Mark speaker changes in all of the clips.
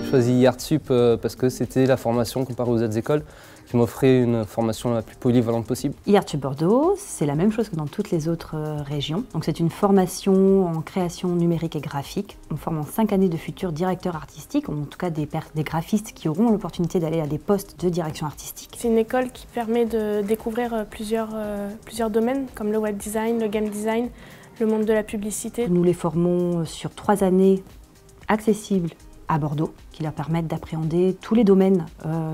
Speaker 1: choisi IartSup parce que c'était la formation comparée aux autres écoles qui m'offrait une formation la plus polyvalente possible.
Speaker 2: IartSup Bordeaux, c'est la même chose que dans toutes les autres régions. Donc c'est une formation en création numérique et graphique. On forme en 5 années de futurs directeurs artistiques, en tout cas des graphistes qui auront l'opportunité d'aller à des postes de direction artistique.
Speaker 3: C'est une école qui permet de découvrir plusieurs domaines comme le web design, le game design, le monde de la publicité.
Speaker 2: Nous les formons sur 3 années accessibles à Bordeaux, qui leur permettent d'appréhender tous les domaines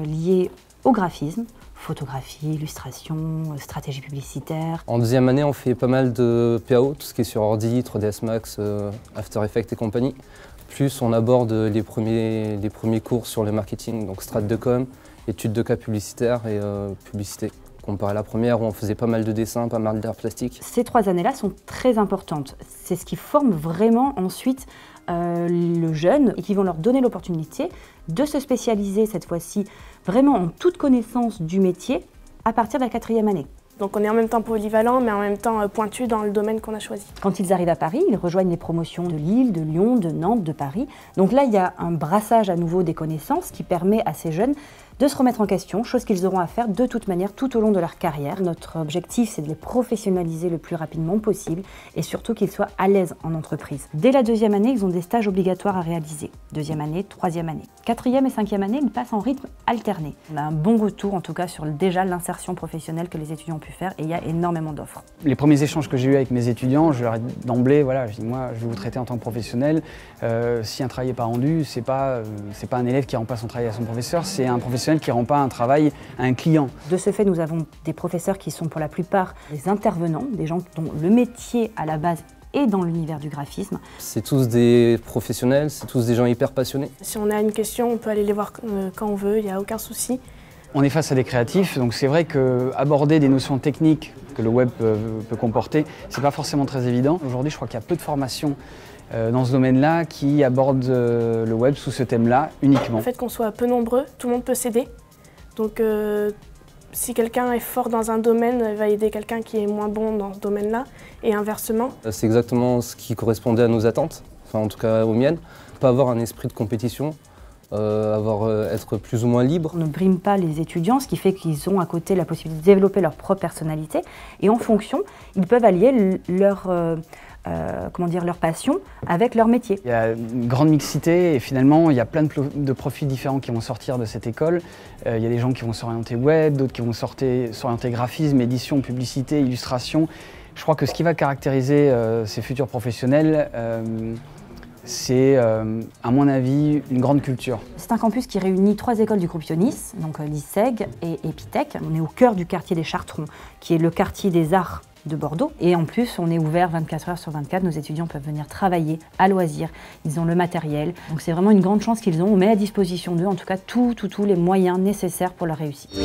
Speaker 2: liés au graphisme, photographie, illustration, stratégie publicitaire.
Speaker 1: En deuxième année, on fait pas mal de PAO, tout ce qui est sur ordi, 3ds Max, After Effects et compagnie. Plus on aborde les premiers cours sur le marketing, donc strat de com, études de cas publicitaires et publicité. Comparé à la première où on faisait pas mal de dessins, pas mal d'art plastique.
Speaker 2: Ces 3 années-là sont très importantes. C'est ce qui forme vraiment ensuite le jeune et qui vont leur donner l'opportunité de se spécialiser cette fois-ci vraiment en toute connaissance du métier à partir de la 4e année.
Speaker 3: Donc on est en même temps polyvalent mais en même temps pointu dans le domaine qu'on a choisi.
Speaker 2: Quand ils arrivent à Paris, ils rejoignent les promotions de Lille, de Lyon, de Nantes, de Paris. Donc là, il y a un brassage à nouveau des connaissances qui permet à ces jeunes de se remettre en question, chose qu'ils auront à faire de toute manière tout au long de leur carrière. Notre objectif, c'est de les professionnaliser le plus rapidement possible et surtout qu'ils soient à l'aise en entreprise. Dès la 2e année, ils ont des stages obligatoires à réaliser. 2e année, 3e année. 4e et 5e année, ils passent en rythme alterné. On a un bon retour en tout cas sur déjà l'insertion professionnelle que les étudiants ont pu faire et il y a énormément d'offres.
Speaker 4: Les premiers échanges que j'ai eus avec mes étudiants, je leur ai d'emblée, voilà, je dis moi je vais vous traiter en tant que professionnel. Si un travail n'est pas rendu, c'est pas un élève qui rend pas son travail à son professeur, c'est un professionnel qui ne rend pas un travail à un client.
Speaker 2: De ce fait, nous avons des professeurs qui sont pour la plupart des intervenants, des gens dont le métier à la base est dans l'univers du graphisme.
Speaker 1: C'est tous des professionnels, c'est tous des gens hyper passionnés.
Speaker 3: Si on a une question, on peut aller les voir quand on veut, il n'y a aucun souci.
Speaker 4: On est face à des créatifs, donc c'est vrai qu'aborder des notions techniques que le web peut comporter, c'est pas forcément très évident. Aujourd'hui, je crois qu'il y a peu de formations dans ce domaine-là qui abordent le web sous ce thème-là uniquement.
Speaker 3: Le fait qu'on soit peu nombreux, tout le monde peut s'aider. Donc si quelqu'un est fort dans un domaine, il va aider quelqu'un qui est moins bon dans ce domaine-là et inversement.
Speaker 1: C'est exactement ce qui correspondait à nos attentes, enfin en tout cas aux miennes. Pas avoir un esprit de compétition. Être plus ou moins libre.
Speaker 2: On ne brime pas les étudiants, ce qui fait qu'ils ont à côté la possibilité de développer leur propre personnalité et en fonction, ils peuvent allier leur passion avec leur métier.
Speaker 4: Il y a une grande mixité et finalement il y a plein de profils différents qui vont sortir de cette école. Il y a des gens qui vont s'orienter web, d'autres qui vont s'orienter graphisme, édition, publicité, illustration. Je crois que ce qui va caractériser ces futurs professionnels, c'est, à mon avis, une grande culture.
Speaker 2: C'est un campus qui réunit 3 écoles du groupe Ionis, donc l'ISEG et Epitech. On est au cœur du quartier des Chartrons, qui est le quartier des arts de Bordeaux. Et en plus, on est ouvert 24 heures sur 24. Nos étudiants peuvent venir travailler à loisir. Ils ont le matériel. Donc c'est vraiment une grande chance qu'ils ont. On met à disposition d'eux, en tout cas, tous les moyens nécessaires pour leur réussite.